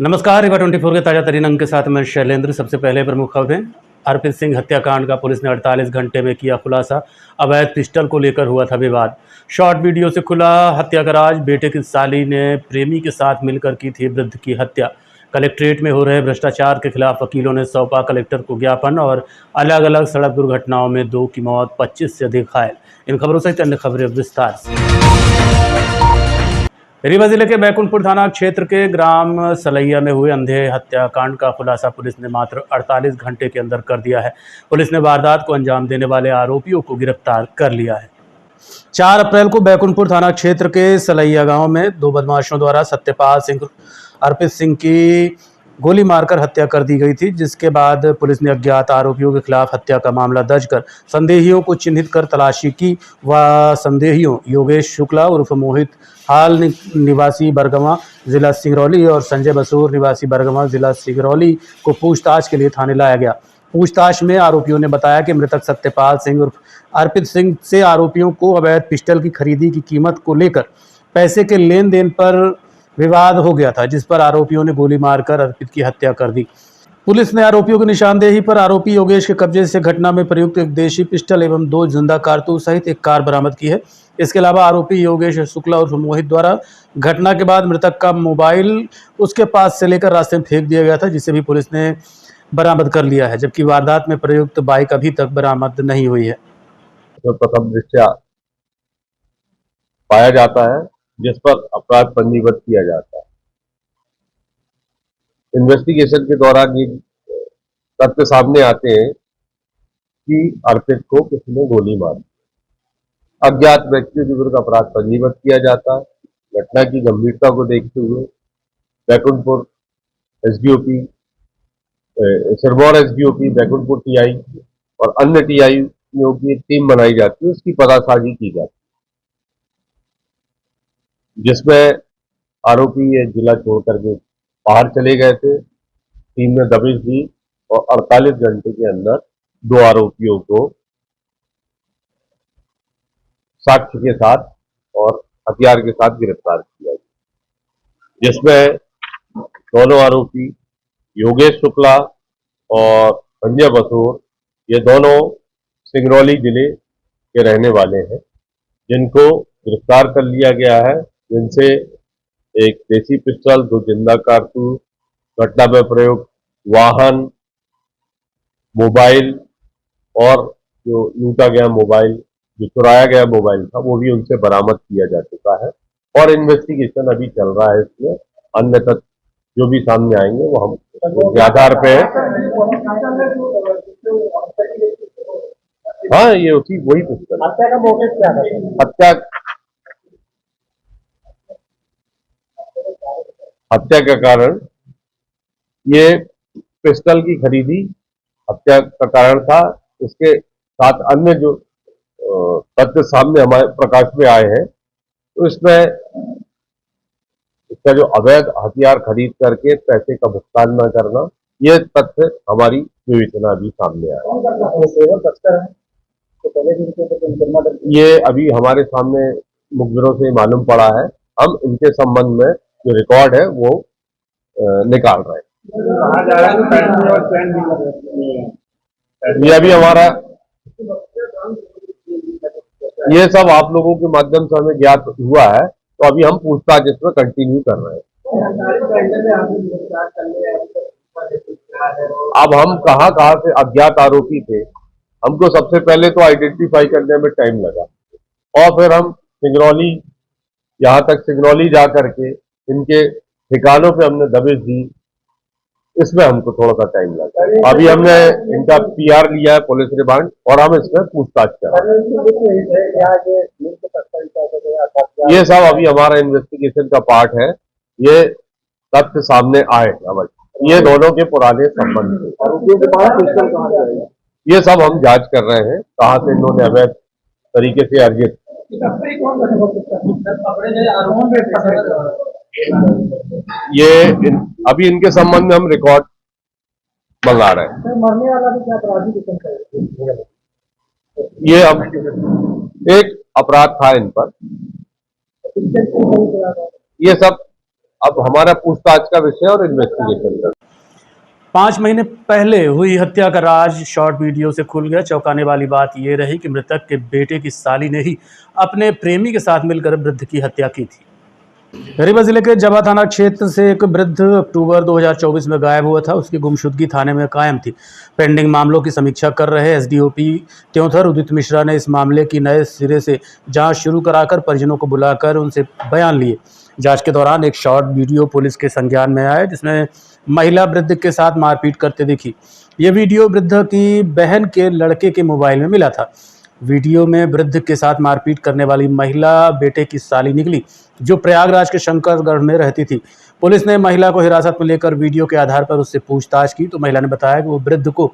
नमस्कार, रिवा 24 के ताजा तरीन अंक के साथ मैं शैलेंद्र। सबसे पहले प्रमुख खबरें। अर्पित सिंह हत्याकांड का पुलिस ने 48 घंटे में किया खुलासा। अवैध पिस्टल को लेकर हुआ था विवाद। शॉर्ट वीडियो से खुला हत्या का राज। बेटे की साली ने प्रेमी के साथ मिलकर की थी वृद्ध की हत्या। कलेक्ट्रेट में हो रहे भ्रष्टाचार के खिलाफ वकीलों ने सौंपा कलेक्टर को ज्ञापन। और अलग अलग सड़क दुर्घटनाओं में 2 की मौत, 25 से अधिक घायल। इन खबरों सहित अन्य खबरें विस्तार से। रीवा जिले के बैकुंठपुर थाना क्षेत्र के ग्राम सलैया में हुए अंधे हत्याकांड का खुलासा पुलिस ने मात्र 48 घंटे के अंदर कर दिया है। पुलिस ने वारदात को अंजाम देने वाले आरोपियों को गिरफ्तार कर लिया है। 4 अप्रैल को बैकुंठपुर थाना क्षेत्र के सलैया गांव में 2 बदमाशों द्वारा सत्यपाल सिंह अर्पित सिंह की गोली मारकर हत्या कर दी गई थी, जिसके बाद पुलिस ने अज्ञात आरोपियों के खिलाफ हत्या का मामला दर्ज कर संदेहियों को चिन्हित कर तलाशी की व संदेहियों योगेश शुक्ला उर्फ मोहित हाल निवासी बरगवा जिला सिंगरौली और संजय बसूर निवासी बरगवा जिला सिंगरौली को पूछताछ के लिए थाने लाया गया। पूछताछ में आरोपियों ने बताया कि मृतक सत्यपाल सिंह उर्फ अर्पित सिंह से आरोपियों को अवैध पिस्टल की खरीदी की कीमत को लेकर पैसे के लेन देन पर विवाद हो गया था, जिस पर आरोपियों ने गोली मारकर अर्पित की हत्या कर दी। पुलिस ने आरोपियों की निशानदेही पर आरोपी योगेश के कब्जे से घटना में प्रयुक्त एक देशी पिस्टल एवं 2 जिंदा कारतूस सहित एक कार बरामद की है। इसके अलावा आरोपी योगेश शुक्ला उर्फ मोहित द्वारा घटना के बाद मृतक का मोबाइल उसके पास से लेकर रास्ते में फेंक दिया गया था, जिसे भी पुलिस ने बरामद कर लिया है, जबकि वारदात में प्रयुक्त बाइक अभी तक बरामद नहीं हुई है। तो प्रथम दृष्टया पाया जाता है जिस पर अपराध पंजीबद्ध किया जाता है। इन्वेस्टिगेशन के दौरान ये तथ्य सामने आते हैं कि अर्पित को किसी ने गोली मारी। अज्ञात व्यक्तियों के विरुद्ध अपराध पंजीबद्ध किया जाता है। घटना की गंभीरता को देखते हुए Baikunthpur SDOP, Sirmaur SDOP, Baikunthpur TI और अन्य टीआईओ की टीम बनाई जाती है, उसकी पतासाजी की जाती है, जिसमें आरोपी ये जिला छोड़ करके बाहर चले गए थे। टीम ने दबिश दी और 48 घंटे के अंदर 2 आरोपियों को साक्ष्य के साथ और हथियार के साथ गिरफ्तार किया, जिसमें दोनों आरोपी योगेश शुक्ला और संजय बसूर ये दोनों सिंगरौली जिले के रहने वाले हैं, जिनको गिरफ्तार कर लिया गया है। जिनसे एक देसी पिस्टल, 2 जिंदा कारतूस, घटना में प्रयुक्त वाहन, मोबाइल और जो लूटा गया मोबाइल, जो चुराया गया मोबाइल था, वो भी उनसे बरामद किया जा चुका है और इन्वेस्टिगेशन अभी चल रहा है। इसमें अन्य तथ्य जो भी सामने आएंगे वो हम के आधार पे। हाँ, ये वही पिस्टल। हत्या का मोटिव क्या है? हत्या का कारण ये पिस्टल की खरीदी हत्या का कारण था। इसके साथ अन्य जो तथ्य सामने हमारे प्रकाश में आए हैं, तो इसमें इसका जो अवैध हथियार खरीद करके पैसे का भुगतान न करना, ये तथ्य हमारी विवेचना अभी सामने आया। ये अभी हमारे सामने मुखबिरों से मालूम पड़ा है। हम इनके संबंध में जो रिकॉर्ड है वो निकाल रहे हैं। ये अभी हमारा ये सब आप लोगों के माध्यम से हमें ज्ञात हुआ है, तो अभी हम पूछताछ इसमें कंटिन्यू कर रहे हैं। अब हम कहाँ से अज्ञात आरोपी थे, हमको सबसे पहले तो आइडेंटिफाई करने में टाइम लगा और फिर हम सिंगरौली, यहाँ तक सिंगरौली जा करके इनके ठिकानों पे हमने दबिश दी। इसमें हमको थोड़ा सा टाइम लगा। अभी हमने इनका पीआर लिया है, पुलिस रिमांड, और हम इसमें पूछताछ कर रहे हैं। ये सब अभी हमारा इन्वेस्टिगेशन का पार्ट है। ये तथ्य सामने आए हमारे, ये दोनों के पुराने संबंध थे। ये सब हम जांच कर रहे हैं, कहाँ से इन्होंने अवैध तरीके से अर्जित। अभी इनके संबंध में हम रिकॉर्ड मंगा रहे हैं। मरने वाला भी क्या अपराधी? ये अब एक अपराध था इन पर, ये सब अब हमारा पूछताछ का विषय और इन्वेस्टिगेशन का। 5 महीने पहले हुई हत्या का राज शॉर्ट वीडियो से खुल गया। चौंकाने वाली बात ये रही कि मृतक के बेटे की साली ने ही अपने प्रेमी के साथ मिलकर वृद्ध की हत्या की थी। रीवा जिले के जवा थाना क्षेत्र से एक वृद्ध अक्टूबर 2024 में गायब हुआ था। उसकी गुमशुदगी थाने में कायम थी। पेंडिंग मामलों की समीक्षा कर रहे एसडीओपी त्योंथर उदित मिश्रा ने इस मामले की नए सिरे से जांच शुरू कराकर परिजनों को बुलाकर उनसे बयान लिए। जांच के दौरान एक शॉर्ट वीडियो पुलिस के संज्ञान में आया, जिसमें महिला वृद्ध के साथ मारपीट करते दिखी। ये वीडियो वृद्ध की बहन के लड़के के मोबाइल में मिला था। वीडियो में वृद्ध के साथ मारपीट करने वाली महिला बेटे की साली निकली, जो प्रयागराज के शंकरगढ़ में रहती थी। पुलिस ने महिला को हिरासत में लेकर वीडियो के आधार पर उससे पूछताछ की तो महिला ने बताया कि वो वृद्ध को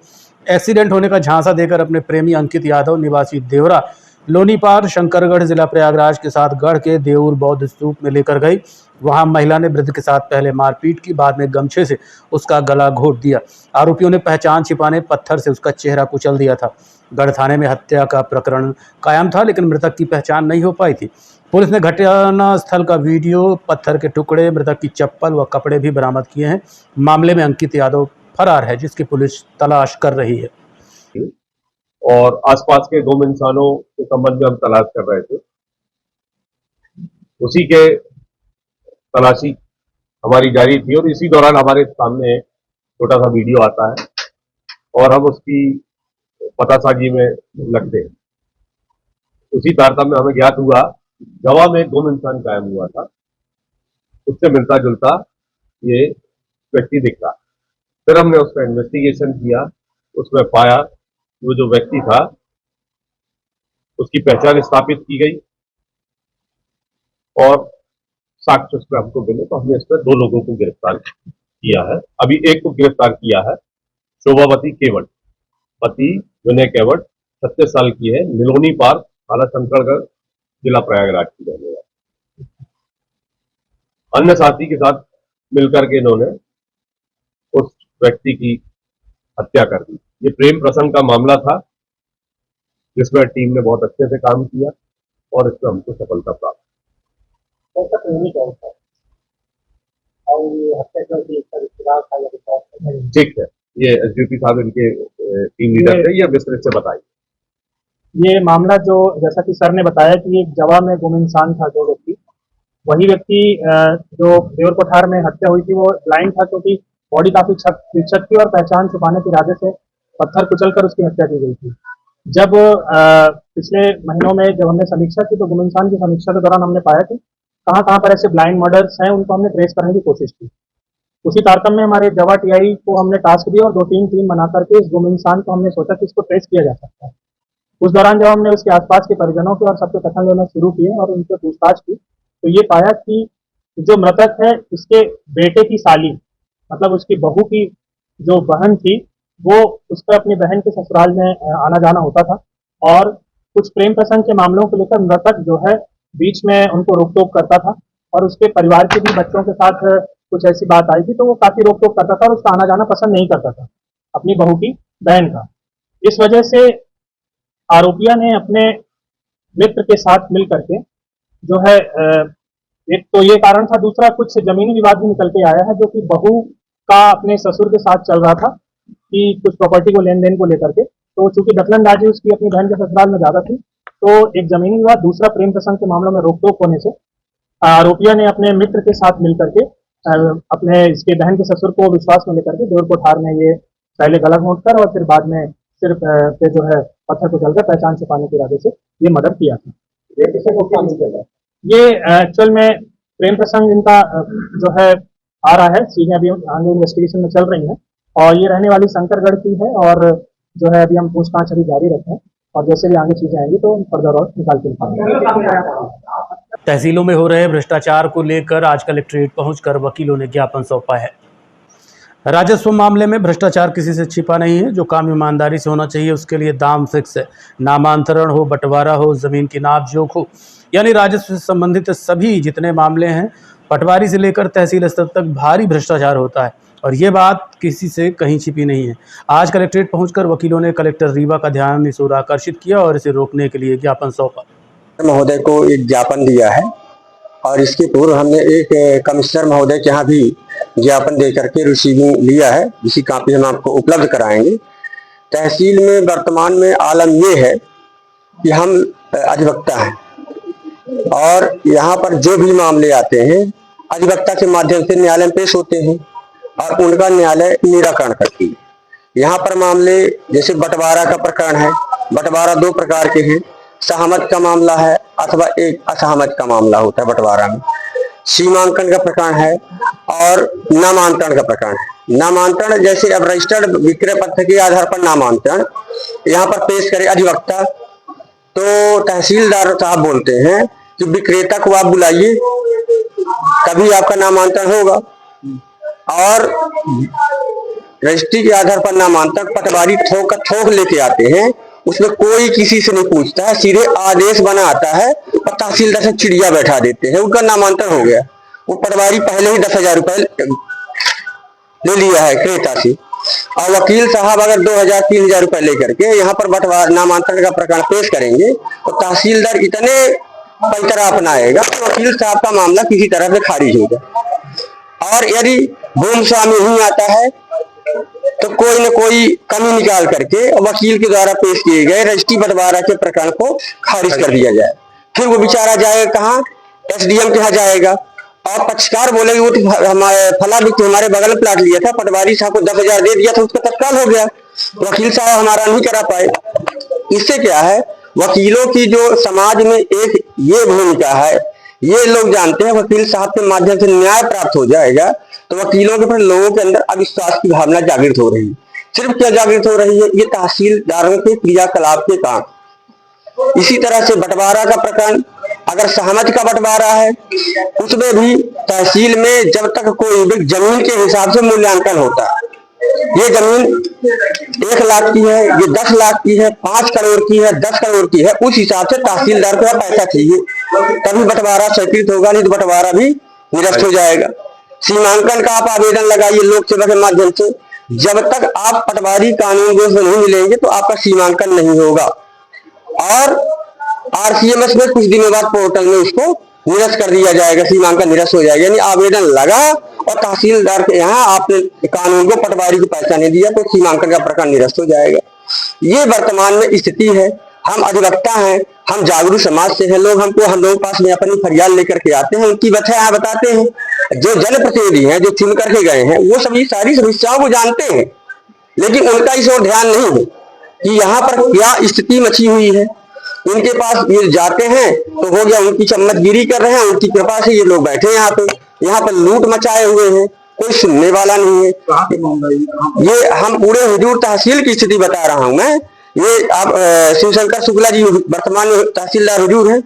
एक्सीडेंट होने का झांसा देकर अपने प्रेमी अंकित यादव निवासी देवरा लोनीपार शंकरगढ़ जिला प्रयागराज के साथ गढ़ के देऊर बौद्ध स्तूप में लेकर गई। वहां महिला ने वृद्ध के साथ पहले मारपीट की, बाद में गमछे से उसका गला घोंट दिया। आरोपियों ने पहचान छिपाने पत्थर से उसका चेहरा कुचल दिया था। गढ़ थाने में हत्या का प्रकरण कायम था, लेकिन मृतक की पहचान नहीं हो पाई थी। पुलिस ने घटना स्थल का वीडियो, पत्थर के टुकड़े, मृतक की चप्पल व कपड़े भी बरामद किए हैं। मामले में अंकित यादव फरार है, जिसकी पुलिस तलाश कर रही है। और आसपास के गुम इंसानों के संबंध में हम तलाश कर रहे थे। उसी के तलाशी हमारी जारी थी और इसी दौरान हमारे सामने छोटा सा वीडियो आता है और हम उसकी पतासाजी में लगते हैं। उसी तारतम्य में हमें ज्ञात हुआ जवा में गुम इंसान कायम हुआ था, उससे मिलता जुलता ये व्यक्ति दिखा। फिर हमने उसका इन्वेस्टिगेशन किया, उसमें पाया वो जो व्यक्ति था उसकी पहचान स्थापित की गई और साक्ष्य उस पर हमको मिले तो हमने इस पर 2 लोगों को गिरफ्तार किया है। अभी एक को गिरफ्तार किया है, शोभावती केवट, पति विनय केवट, 36 साल की है, निलोनी पार, थाना शंकरगढ़, जिला प्रयागराज की रहने वाली। अन्य साथी के साथ मिलकर के इन्होंने उस व्यक्ति की हत्या कर दी। ये प्रेम प्रसंग का मामला था, जिसमें टीम ने बहुत अच्छे से काम किया और इसमें हमको सफलता प्राप्त। ठीक है, ये एसडीओपी साहब इनके टीम लीडर थे, ये विस्तृत से बताइए। ये मामला जो जैसा कि सर ने बताया कि एक जवा में गुम इंसान था जो व्यक्ति, वही व्यक्ति जो देवर कोठार में हत्या हुई थी वो ब्लाइंड था, क्योंकि बॉडी काफी विक्षत थी और पहचान छुपाने के इरादे से पत्थर कुचलकर उसकी हत्या की गई थी। जब पिछले महीनों में जब हमने समीक्षा की तो गुम इंसान की समीक्षा के दौरान हमने पाया कि कहाँ कहाँ पर ऐसे ब्लाइंड मर्डर्स हैं, उनको हमने ट्रेस करने की कोशिश की। उसी तारतम्य में हमारे जवा टीआई को हमने टास्क दिया और 2-3 टीम बना करके इस गुम इंसान को हमने सोचा कि इसको ट्रेस किया जा सकता है। उस दौरान जब हमने उसके आसपास के परिजनों के और सबके कथन लेना शुरू किए और उनसे पूछताछ की तो ये पाया कि जो मृतक है उसके बेटे की साली, मतलब उसकी बहू की जो बहन थी, वो उसका अपनी बहन के ससुराल में आना जाना होता था और कुछ प्रेम प्रसंग के मामलों को लेकर मृतक जो है बीच में उनको रोक टोक करता था और उसके परिवार के भी बच्चों के साथ कुछ ऐसी बात आई थी तो वो काफी रोक टोक करता था और उसका आना जाना पसंद नहीं करता था अपनी बहू की बहन का। इस वजह से आरोपिया ने अपने मित्र के साथ मिल करके जो है एक तो ये कारण था, दूसरा कुछ जमीनी विवाद भी निकल के आया है जो कि बहू का अपने ससुर के साथ चल रहा था कि कुछ प्रॉपर्टी को लेन देन को लेकर के। तो चूंकि दखलंदाजी उसकी अपनी बहन के ससुराल में ज्यादा थी तो एक जमीनी विवाद, दूसरा प्रेम प्रसंग के मामलों में रोक टोक होने से आरोपिया ने अपने मित्र के साथ मिल करके अपने इसके बहन के ससुर को विश्वास में लेकर के देवर कोठार में ये पहले गला घोंटकर और फिर बाद में सिर्फ पे जो है पत्थर को चलकर पहचान छिपाने के इरादे से ये मर्डर किया था। ये किसे को क्या नहीं चला? ये एक्चुअल में प्रेम प्रसंग इनका जो है आ रहा है, चीजें अभी आगे इन्वेस्टिगेशन में चल रही हैं और ये रहने वाली शंकरगढ़ की है और जो है अभी हम पूछताछ अभी जारी रखें और जैसे भी आगे चीजें आएंगी तो फर्दर और निकाल के निकालेंगे। तहसीलों में हो रहे भ्रष्टाचार को लेकर आज कलेक्ट्रेट पहुंचकर वकीलों ने ज्ञापन सौंपा है। राजस्व मामले में भ्रष्टाचार किसी से छिपा नहीं है। जो काम ईमानदारी से होना चाहिए उसके लिए दाम फिक्स है। नामांतरण हो, बंटवारा हो, जमीन की नाप जोख हो, यानी राजस्व से संबंधित सभी जितने मामले हैं, पटवारी से लेकर तहसील स्तर तक भारी भ्रष्टाचार होता है और ये बात किसी से कहीं छिपी नहीं है। आज कलेक्ट्रेट पहुंचकर वकीलों ने कलेक्टर रीवा का ध्यान इस ओर आकर्षित किया और इसे रोकने के लिए ज्ञापन सौंपा। महोदय को एक ज्ञापन दिया है और इसके पूर्व हमने एक कमिश्नर महोदय के यहाँ भी ज्ञापन दे करके रिसीविंग लिया है, जिसकी कॉपी हम आपको उपलब्ध कराएंगे। तहसील में वर्तमान में आलम ये है कि हम अधिवक्ता हैं और यहाँ पर जो भी मामले आते हैं अधिवक्ता के माध्यम से न्यायालय में पेश होते हैं और उनका न्यायालय निराकरण करती है। यहाँ पर मामले जैसे बंटवारा का प्रकरण है, बंटवारा दो प्रकार के हैं, सहमत का मामला है अथवा एक असहमत का मामला होता है बंटवारा में। सीमांकन का प्रकरण है और नामांतरण का प्रकरण है। नामांतरण जैसे अब रजिस्टर्ड विक्रय पत्र के आधार पर नामांतरण यहाँ पर पेश करे अधिवक्ता, तो तहसीलदार साहब बोलते हैं कि विक्रेता को आप बुलाइए तभी आपका नामांतरण होगा। और रजिस्ट्री के आधार पर नामांतरण पटवारी थोक लेके आते हैं, उसमें कोई किसी से नहीं पूछता है, सीधे आदेश बना आता है और तहसीलदार से चिड़िया बैठा देते हैं, उनका नामांतरण हो गया। वो पटवारी पहले ही 10,000 रुपए ले लिया है क्रेता से, और वकील साहब अगर 2,000-3,000 रुपए लेकर के यहाँ पर बंटवारा नामांतरण का प्रकरण पेश करेंगे तो तहसीलदार इतने पैतरा अपनाएगा तो वकील साहब का मामला किसी तरह से खारिज होगा। और यदि भूमि स्वामी नहीं आता है तो कोई न कोई कमी निकाल करके वकील के द्वारा पेश किए गए रजिस्ट्री बंटवारा के प्रकरण को खारिज कर दिया जाए। फिर वो बेचारा जाएगा कहाँ? एसडीएम के यहाँ जाएगा और पक्षकार बोलेगी वो तो हमारे फला व्यक्ति हमारे बगल में प्लाट लिया था, पटवारी साहब को 10,000 दे दिया था, उसका तत्काल हो गया, वकील साहब हमारा नहीं करा पाए। इससे क्या है, वकीलों की जो समाज में एक ये भूमिका है, ये लोग जानते हैं वकील साहब के माध्यम से न्याय प्राप्त हो जाएगा तो वकीलों के प्रति लोगों के अंदर अविश्वास की भावना जागृत हो रही है। सिर्फ क्या जागृत हो रही है? ये तहसीलदारों के क्रियाकलाप के कारण। इसी तरह से बंटवारा का प्रकरण, अगर सहमत का बंटवारा है उसमें भी तहसील में जब तक कोई जमीन के हिसाब से मूल्यांकन होता है, ये जमीन 1 लाख की है, ये 10 लाख की है, 5 करोड़ की है, 10 करोड़ की है, उस हिसाब से तहसीलदार को पैसा चाहिए तभी बंटवारा स्वीकृत होगा, नहीं तो बंटवारा भी निरस्त हो जाएगा। सीमांकन का आप आवेदन लगाइए लोक सेवा के माध्यम से, जब तक आप पटवारी कानून गोश में नहीं मिलेंगे तो आपका सीमांकन नहीं होगा। और आरसीएमएस में कुछ दिनों बाद पोर्टल में उसको निरस्त कर दिया जाएगा, सीमांकन निरस्त हो जाएगा। यानी आवेदन लगा और तहसीलदार के यहाँ आपने कानून को पटवारी को पैसा नहीं दिया तो सीमांकन का प्रकरण निरस्त हो जाएगा। ये वर्तमान में स्थिति है। हम अधिवक्ता हैं, हम जागरूक समाज से हैं, लोग हम लोग पास में अपनी फरियाद लेकर के आते हैं, उनकी व्यथा बताते हैं। जो जनप्रतिनिधि हैं, जो चुन करके गए हैं, वो सभी सारी समस्याओं को जानते हैं, लेकिन उनका इस ओर ध्यान नहीं है कि यहाँ पर क्या स्थिति मची हुई है। उनके पास ये जाते हैं तो हो गया, उनकी चम्मचगिरी कर रहे हैं, उनकी कृपा से ये लोग बैठे यहाँ पर लूट मचाए हुए हैं, कोई सुनने वाला नहीं है। ये हम पूरे हुजूर तहसील की स्थिति बता रहा हूँ मैं। ये आप शिवशंकर शुक्ला जी वर्तमान में तहसीलदार हुजूर हैं,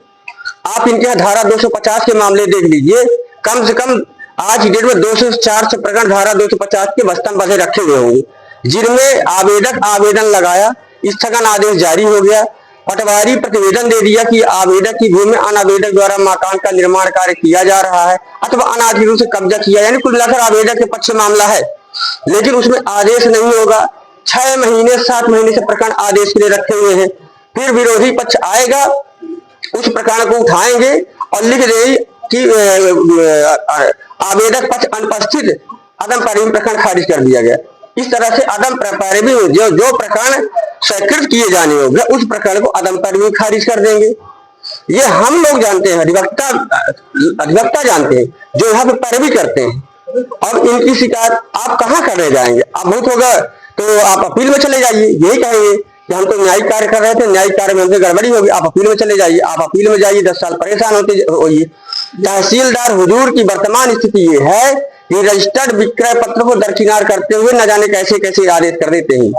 आप इनके यहाँ धारा 250 के मामले देख लीजिए। कम से कम आज की डेट में 204 से प्रकरण धारा 250 के बस्तम बसे रखे हुए होंगे, जिनमें आवेदक आवेदन लगाया, स्थगन आदेश जारी हो गया, पटवारी प्रतिवेदन दे दिया कि आवेदक की भूमि में अनावेदक द्वारा मकान का निर्माण कार्य किया जा रहा है अथवा अनाधिकृत रूप से कब्जा किया, यानी कुल मिलाकर आवेदक के पक्ष मामला है, लेकिन उसमें आदेश नहीं होगा। 6 महीने 7 महीने से प्रकरण आदेश के लिए रखे हुए हैं। फिर विरोधी पक्ष आएगा, उस प्रकरण को उठाएंगे और लिख देंगे कि आवेदक पक्ष अनुपस्थित, अदम पैरवी प्रकरण खारिज कर दिया गया। इस तरह से अदम पैरवी जो प्रकरण स्वीकृत किए जाने होंगे उस प्रकरण को अदम पैरवी खारिज कर देंगे। ये हम लोग जानते हैं, अधिवक्ता जानते हैं, जो यहाँ पे पैरवी करते हैं। और इनकी शिकायत आप कहाँ करने जाएंगे? आप भूत होगा तो आप अपील में चले जाइए, यही कहेंगे कि हम तो न्यायिक कार्य कर रहे थे, न्यायिक कार्य में हमसे गड़बड़ी होगी, आप अपील में चले जाइए। आप अपील में जाइए, 10 साल परेशान होइए। तहसीलदार हुजूर की वर्तमान स्थिति ये है कि रजिस्टर्ड विक्रय पत्र को दरकिनार करते हुए न जाने कैसे कैसे आदेश कर देते हैं।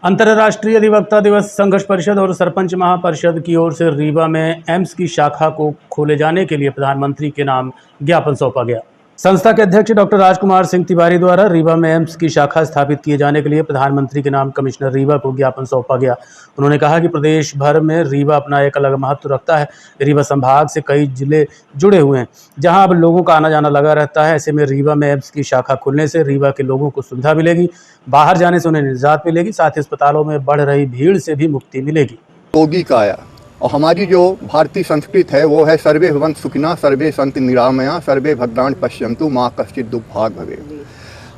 अंतर्राष्ट्रीय अधिवक्ता दिवस संघर्ष परिषद और सरपंच महापरिषद की ओर से रीवा में एम्स की शाखा को खोले जाने के लिए प्रधानमंत्री के नाम ज्ञापन सौंपा गया। संस्था के अध्यक्ष डॉक्टर राजकुमार सिंह तिवारी द्वारा रीवा में एम्स की शाखा स्थापित किए जाने के लिए प्रधानमंत्री के नाम कमिश्नर रीवा को ज्ञापन सौंपा गया। उन्होंने कहा कि प्रदेश भर में रीवा अपना एक अलग महत्व रखता है। रीवा संभाग से कई जिले जुड़े हुए हैं, जहां अब लोगों का आना जाना लगा रहता है। ऐसे में रीवा में एम्स की शाखा खुलने से रीवा के लोगों को सुविधा मिलेगी, बाहर जाने से उन्हें निजात मिलेगी, साथ ही अस्पतालों में बढ़ रही भीड़ से भी मुक्ति मिलेगी। योगी का आया और हमारी जो भारतीय संस्कृति है वो है सर्वे भवन्तु सुखिनः सर्वे सन्तु निरामया सर्वे भद्राणि पश्यन्तु मा कश्चित् दुःखभाग् भवेत्।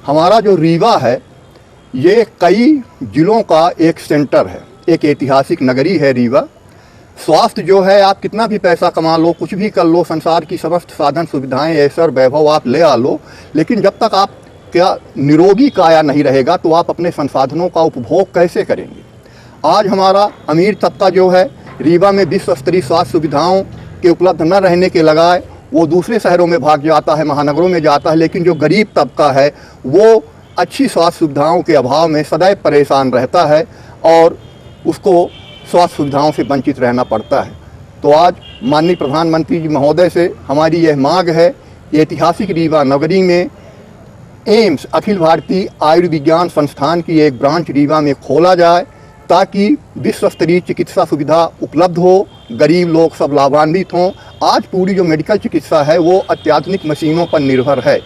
हमारा जो रीवा है ये कई जिलों का एक सेंटर है, एक ऐतिहासिक नगरी है रीवा। स्वास्थ्य जो है, आप कितना भी पैसा कमा लो, कुछ भी कर लो, संसार की समस्त साधन सुविधाएं, ऐश्वर्य वैभव आप ले आ लो, लेकिन जब तक आप क्या निरोगी काया नहीं रहेगा तो आप अपने संसाधनों का उपभोग कैसे करेंगे। आज हमारा अमीर तबका जो है रीवा में विश्व स्तरीय स्वास्थ्य सुविधाओं के उपलब्ध न रहने के लगाए वो दूसरे शहरों में भाग जाता है, महानगरों में जाता है, लेकिन जो गरीब तबका है वो अच्छी स्वास्थ्य सुविधाओं के अभाव में सदैव परेशान रहता है और उसको स्वास्थ्य सुविधाओं से वंचित रहना पड़ता है। तो आज माननीय प्रधानमंत्री जी महोदय से हमारी यह मांग है कि ऐतिहासिक रीवा नगरी में एम्स अखिल भारतीय आयुर्विज्ञान संस्थान की एक ब्रांच रीवा में खोला जाए ताकि विश्व स्तरीय चिकित्सा सुविधा उपलब्ध हो, गरीब लोग सब लाभान्वित हों। आज पूरी जो मेडिकल चिकित्सा है वो अत्याधुनिक मशीनों पर निर्भर है।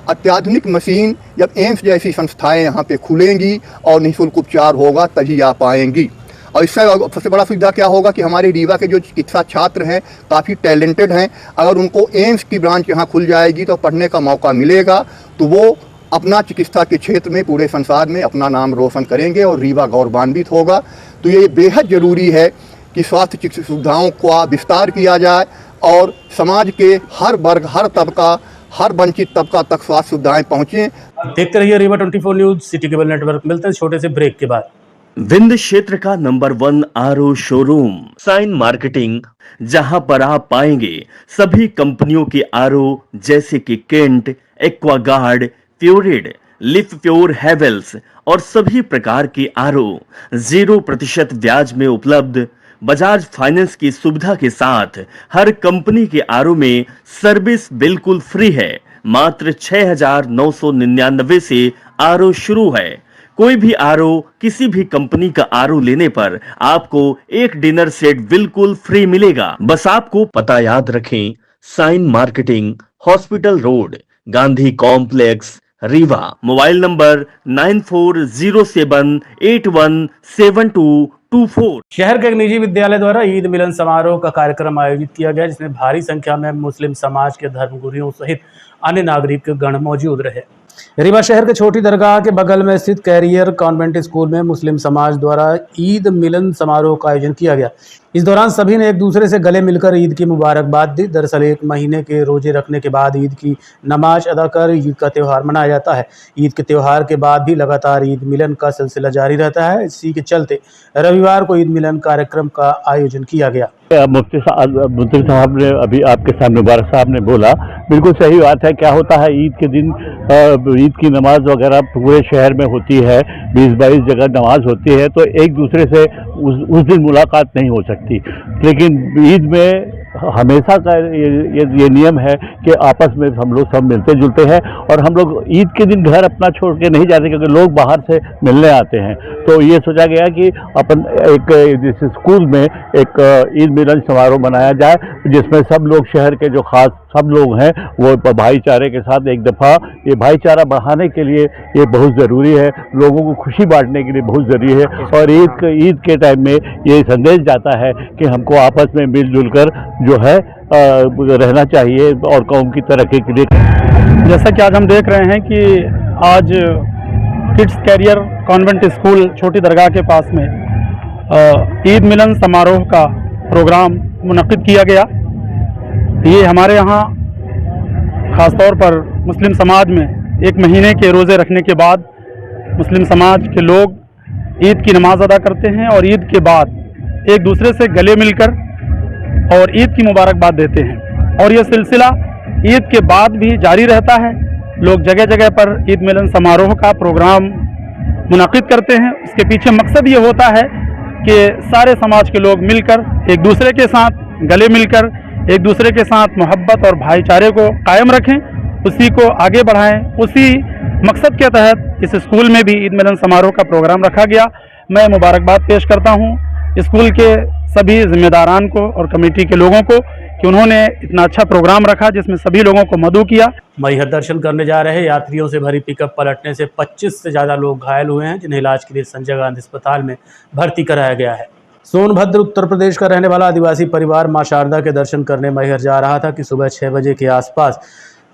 अत्याधुनिक मशीन जब एम्स जैसी संस्थाएं यहाँ पे खुलेंगी और निःशुल्क उपचार होगा तभी आ पाएंगी। और इससे सबसे बड़ा सुविधा क्या होगा कि हमारे रीवा के जो चिकित्सा छात्र हैं काफ़ी टैलेंटेड हैं, अगर उनको एम्स की ब्रांच यहाँ खुल जाएगी तो पढ़ने का मौका मिलेगा तो वो अपना चिकित्सा के क्षेत्र में पूरे संसार में अपना नाम रोशन करेंगे और रीवा गौरवान्वित होगा। तो ये बेहद ज़रूरी है कि स्वास्थ्य चिकित्सा सुविधाओं का विस्तार किया जाए और समाज के हर वर्ग, हर तबका, हर वंचित तबका तक स्वास्थ्य सुविधाएं पहुँचें। देखते रहिए Rewa 24 news, city cable network. मिलते हैं छोटे से ब्रेक के बाद। विंध्य क्षेत्र का number 1 RO showroom sign marketing, जहां पर आप पाएंगे सभी कंपनियों के आरओ जैसे कि केंट, एक्वागार्ड, प्योरिड, लिफ प्योर, हेवेल्स और सभी प्रकार के आरओ 0% ब्याज में उपलब्ध। बजाज फाइनेंस की सुविधा के साथ हर कंपनी के आरओ में सर्विस बिल्कुल फ्री है। मात्र 6,999 से आरओ शुरू है। कोई भी आरओ, किसी भी कंपनी का आरओ लेने पर आपको एक डिनर सेट बिल्कुल फ्री मिलेगा। बस आपको पता याद रखें, sign marketing, hospital road, Gandhi complex, Rewa. Mobile number 9407817224। शहर के एक निजी विद्यालय द्वारा ईद मिलन समारोह का कार्यक्रम आयोजित किया गया, जिसमें भारी संख्या में मुस्लिम समाज के धर्मगुरुओं सहित अन्य नागरिक गण मौजूद रहे। रीवा शहर के छोटी दरगाह के बगल में स्थित कैरियर कॉन्वेंट स्कूल में मुस्लिम समाज द्वारा ईद मिलन समारोह का आयोजन किया गया। इस दौरान सभी ने एक दूसरे से गले मिलकर ईद की मुबारकबाद दी। दरअसल एक महीने के रोजे रखने के बाद ईद की नमाज अदा कर ईद का त्यौहार मनाया जाता है। ईद के त्यौहार के बाद भी लगातार ईद मिलन का सिलसिला जारी रहता है। इसी के चलते रविवार को ईद मिलन कार्यक्रम का आयोजन किया गया। मुफ्ती साहब ने अभी आपके सामने मुबारक साहब ने बोला, बिल्कुल सही बात है। क्या होता है, ईद के दिन ईद की नमाज वगैरह पूरे शहर में होती है, 20-22 जगह नमाज होती है, तो एक दूसरे से उस दिन मुलाकात नहीं हो सकती। लेकिन ईद में हमेशा का ये नियम है कि आपस में हम लोग सब मिलते जुलते हैं और हम लोग ईद के दिन घर अपना छोड़ के नहीं जाते, क्योंकि लोग बाहर से मिलने आते हैं। तो ये सोचा गया कि अपन एक जैसे स्कूल में एक ईद मिलन समारोह मनाया जाए, जिसमें सब लोग शहर के जो खास सब लोग हैं वो भाईचारे के साथ एक दफ़ा ये भाईचारा बढ़ाने के लिए ये बहुत ज़रूरी है, लोगों को खुशी बांटने के लिए बहुत ज़रूरी है। और ईद के टाइम में ये संदेश जाता है कि हमको आपस में मिलजुल कर जो है रहना चाहिए और कौम की तरक्की के लिए। जैसा कि आज हम देख रहे हैं कि आज किड्स कैरियर कॉन्वेंट स्कूल छोटी दरगाह के पास में ईद मिलन समारोह का प्रोग्राम मुनक्किद किया गया। ये हमारे यहाँ ख़ासतौर पर मुस्लिम समाज में एक महीने के रोज़े रखने के बाद मुस्लिम समाज के लोग ईद की नमाज अदा करते हैं और ईद के बाद एक दूसरे से गले मिलकर और ईद की मुबारकबाद देते हैं। और ये सिलसिला ईद के बाद भी जारी रहता है। लोग जगह जगह पर ईद मिलन समारोह का प्रोग्राम मुनक्किद करते हैं। इसके पीछे मकसद ये होता है कि सारे समाज के लोग मिलकर एक दूसरे के साथ गले मिलकर एक दूसरे के साथ मोहब्बत और भाईचारे को कायम रखें, उसी को आगे बढ़ाएं। उसी मकसद के तहत इस स्कूल में भी ईद मिलन समारोह का प्रोग्राम रखा गया। मैं मुबारकबाद पेश करता हूं स्कूल के सभी जिम्मेदारान को और कमेटी के लोगों को कि उन्होंने इतना अच्छा प्रोग्राम रखा जिसमें सभी लोगों को मदऊ किया। मैहर दर्शन करने जा रहे यात्रियों से भरी पिकअप पलटने से 25 से ज़्यादा लोग घायल हुए हैं, जिन्हें इलाज के लिए संजय गांधी अस्पताल में भर्ती कराया गया है। सोनभद्र उत्तर प्रदेश का रहने वाला आदिवासी परिवार मां शारदा के दर्शन करने मैहर जा रहा था कि सुबह 6 बजे के आसपास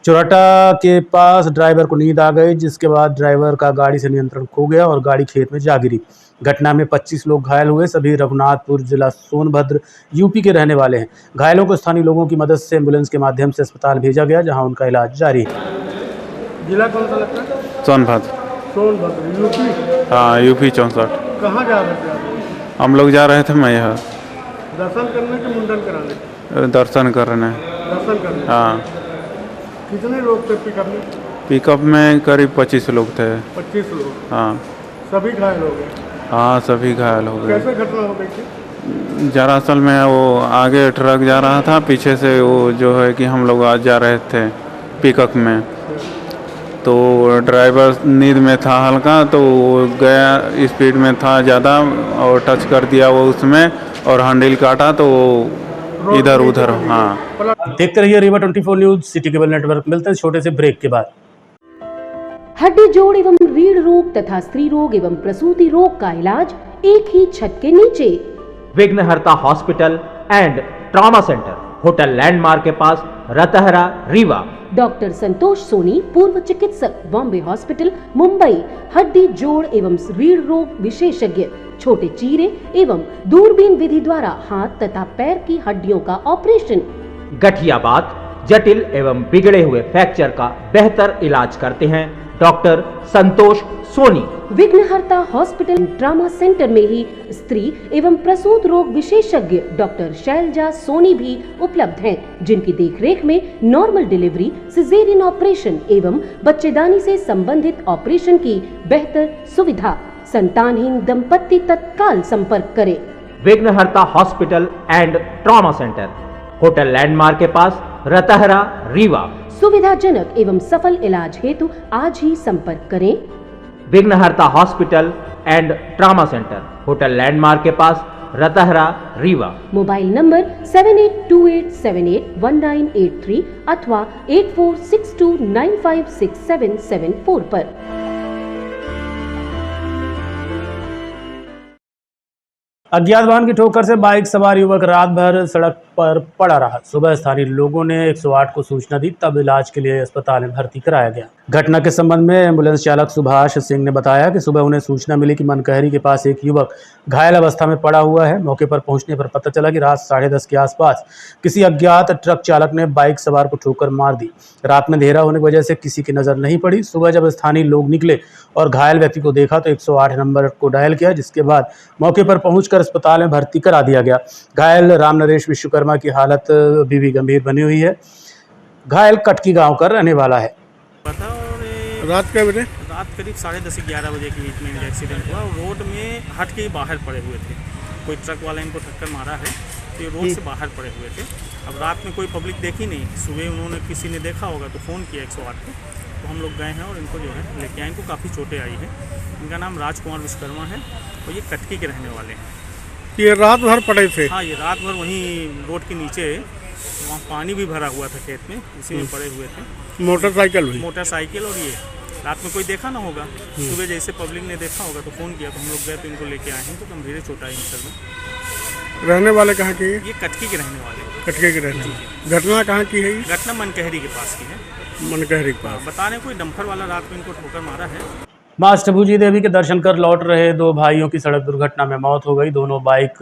चौराटा के पास ड्राइवर को नींद आ गई, जिसके बाद ड्राइवर का गाड़ी से नियंत्रण खो गया और गाड़ी खेत में जा गिरी। घटना में 25 लोग घायल हुए। सभी रघुनाथपुर जिला सोनभद्र यूपी के रहने वाले हैं। घायलों को स्थानीय लोगों की मदद से एम्बुलेंस के माध्यम से अस्पताल भेजा गया, जहां उनका इलाज जारी है। जिला कौन सा लगता है? सोनभद्र। सोनभद्र यूपी। हाँ, यूपी 64। कहाँ जा रहे थे आप? हम लोग जा रहे थे मैहर दर्शन करने के मुंडन कराने? दर्शन करने। दर्शन करने। हाँ। कितने लोग थे पिकअप में? पिकअप में करीब 25 लोग थे। 25 लोग? हाँ। सभी घायल हो गए? हाँ, सभी घायल हो गए। कैसे घटना हो गई थी? दरअसल में वो आगे ट्रक जा रहा था, पीछे से वो जो है कि हम लोग आज जा रहे थे पिकअप में, तो ड्राइवर नींद में था हल्का, तो वो गया स्पीड में था ज़्यादा और टच कर दिया वो उसमें और हैंडल काटा तो वो इधर उधर। हाँ। देखते रहिए Rewa 24 news city cable network. मिलते हैं छोटे से ब्रेक के बाद। हड्डी जोड़ एवं रीढ़ रोग तथा स्त्री रोग एवं प्रसूति रोग का इलाज एक ही छत के नीचे। विघ्नहर्ता hospital and trauma centre, hotel landmark के पास, रतहरा, रीवा। डॉक्टर संतोष सोनी, पूर्व चिकित्सक, बॉम्बे हॉस्पिटल, मुंबई। हड्डी जोड़ एवं रीढ़ रोग विशेषज्ञ, छोटे चीरे एवं दूरबीन विधि द्वारा हाथ तथा पैर की हड्डियों का ऑपरेशन। गठियाबात, जटिल एवं बिगड़े हुए फ्रैक्चर का बेहतर इलाज करते हैं डॉक्टर संतोष सोनी। विघ्नहर्ता हॉस्पिटल ट्रॉमा सेंटर में ही स्त्री एवं प्रसूत रोग विशेषज्ञ डॉक्टर शैलजा सोनी भी उपलब्ध हैं, जिनकी देखरेख में नॉर्मल डिलीवरी, सिजेरियन ऑपरेशन एवं बच्चेदानी से संबंधित ऑपरेशन की बेहतर सुविधा। संतानहीन दंपत्ति तत्काल संपर्क करें। विघ्नहर्ता hospital and trauma centre, hotel landmark के पास, रतहरा, रीवा। सुविधाजनक एवं सफल इलाज हेतु आज ही संपर्क करें। विघ्नहर्ता hospital and trauma centre, hotel landmark के पास, रतहरा, रीवा। मोबाइल नंबर 7828781983 अथवा 8462956774 पर। अज्ञात वाहन की ठोकर से बाइक सवार युवक रात भर सड़क पर पड़ा रहा। सुबह स्थानीय लोगों ने 108 को सूचना दी, तब इलाज के लिए अस्पताल में भर्ती कराया गया। घटना के संबंध में एम्बुलेंस चालक सुभाष सिंह ने बताया कि सुबह उन्हें सूचना मिली कि मनकहरी के पास एक युवक घायल अवस्था में पड़ा हुआ है। मौके पर पहुंचने पर पता चला कि रात 10:30 के आसपास किसी अज्ञात ट्रक चालक ने बाइक सवार को ठोकर मार दी। रात में अंधेरा होने की वजह से किसी की नजर नहीं पड़ी। सुबह जब स्थानीय लोग निकले और घायल व्यक्ति को देखा तो 108 नंबर को डायल किया, जिसके बाद मौके पर पहुंचकर अस्पताल में भर्ती करा दिया गया। घायल राम नरेश विश्वकर्मा की हालत अभी भी गंभीर बनी हुई है। घायल कटकी गांव का रहने वाला है। रात के बजे? रात करीब 10:30-11 बजे के बीच में इनका एक्सीडेंट हुआ। रोड में हट के बाहर पड़े हुए थे, कोई ट्रक वाला इनको टक्कर मारा है तो ये रोड से बाहर पड़े हुए थे। अब रात में कोई पब्लिक देखी नहीं, सुबह उन्होंने किसी ने देखा होगा तो फ़ोन किया 108 को, तो हम लोग गए हैं और इनको जो है लेके आए। इनको काफ़ी चोटें आई हैं। इनका नाम राजकुमार विश्वकर्मा है और ये कटकी के रहने वाले हैं। ये रात भर पड़े थे? हाँ, ये रात भर वहीं रोड के नीचे, वहाँ पानी भी भरा हुआ था खेत में, उसी में पड़े हुए थे। मोटरसाइकिल हुई? मोटरसाइकिल। और ये रात में कोई देखा ना होगा, सुबह जैसे पब्लिक ने देखा होगा तो फ़ोन किया, तो हम लोग गए तो इनको लेके आए हैं। तो गंभीर चोट आई सर में। रहने वाले कहाँ के? ये कटकी के रहने वाले। कटकी के रहने वाले। घटना कहाँ की है? घटना मनकहरी के पास की है। मनकहरी के पास। बता रहे कोई डंपर वाला रात में इनको ठोकर मारा है। मां अष्टभुजी देवी के दर्शन कर लौट रहे दो भाइयों की सड़क दुर्घटना में मौत हो गई। दोनों बाइक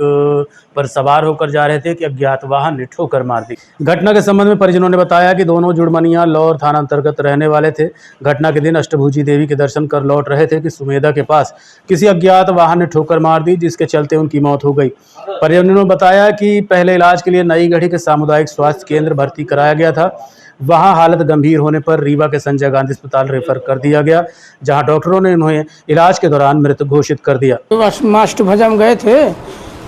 पर सवार होकर जा रहे थे कि अज्ञात वाहन ने ठोकर मार दी। घटना के संबंध में परिजनों ने बताया कि दोनों जुड़मनिया लौर थाना अंतर्गत रहने वाले थे। घटना के दिन अष्टभुजी देवी के दर्शन कर लौट रहे थे कि सुमेधा के पास किसी अज्ञात वाहन ने ठोकर मार दी, जिसके चलते उनकी मौत हो गई। परिजनों ने बताया कि पहले इलाज के लिए नई गढ़ी के सामुदायिक स्वास्थ्य केंद्र भर्ती कराया गया था। वहां हालत गंभीर होने पर रीवा के संजय गांधी अस्पताल रेफर कर दिया गया, जहां डॉक्टरों ने उन्हें इलाज के दौरान मृत घोषित कर दिया। अष्टभुजा में गए थे,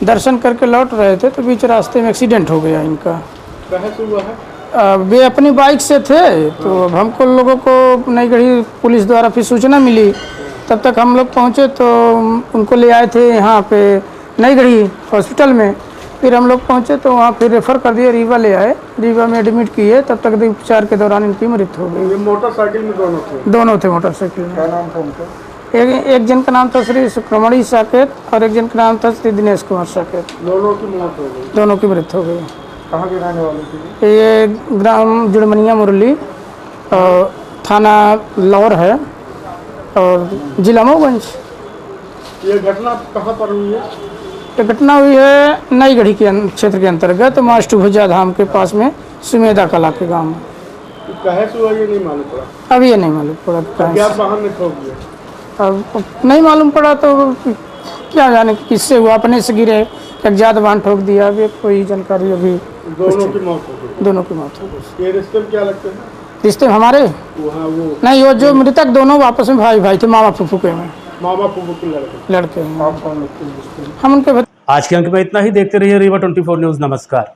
दर्शन करके लौट रहे थे तो बीच रास्ते में एक्सीडेंट हो गया इनका। कैसे हुआ है? वे अपनी बाइक से थे, तो अब हमको लोगों को नई गढ़ी पुलिस द्वारा फिर सूचना मिली, तब तक हम लोग पहुँचे तो उनको ले आए थे यहाँ पे नई गढ़ी हॉस्पिटल में। फिर हम लोग पहुंचे तो वहाँ फिर रेफर कर दिए, रीवा ले आए, रीवा में एडमिट किए। तब तक उपचार के दौरान इनकी मृत्यु हो गई। ये मोटरसाइकिल में दोनों थे? दोनों थे मोटरसाइकिल में। क्या नाम था उनका? एक जन का नाम था श्री सुक्रमणी साकेत और एक जन का नाम था श्री दिनेश कुमार साकेत। दोनों की मौत हो गई। दोनों की मृत्यु हो गई। कहाँ के रहने वाले थे? ये ग्राम जुड़मनिया मुरली और थाना लौर है और जिला मऊगंज। ये घटना कहाँ पर हुई है? ये घटना हुई है नई गढ़ी के क्षेत्र के अंतर्गत मास्टभुजा धाम के पास में सुमेधा कला के गांव में। कहे से हुआ ये नहीं मालूम पड़ा। अभी ये नहीं मालूम पड़ा। अज्ञात वाहन ने ठोक दिया। अब नहीं मालूम पड़ा तो क्या जाने किससे हुआ, अपने से गिरे अज्ञात वाहन ठोक दिया। अभी कोई जानकारी अभी। दोनों की मौत हो गई। दोनों की मौत हो गई। ये रिश्ते में क्या लगते हैं? रिश्ते हमारे वो नहीं, वो जो मृतक दोनों आपस में भाई भाई थे, मामा फूफू के में। मामा फूफू के लड़के हैं। आप कौन लगते हैं? हम उनके। आज के अंक में इतना ही। देखते रहिए रीवा 24 न्यूज़। नमस्कार।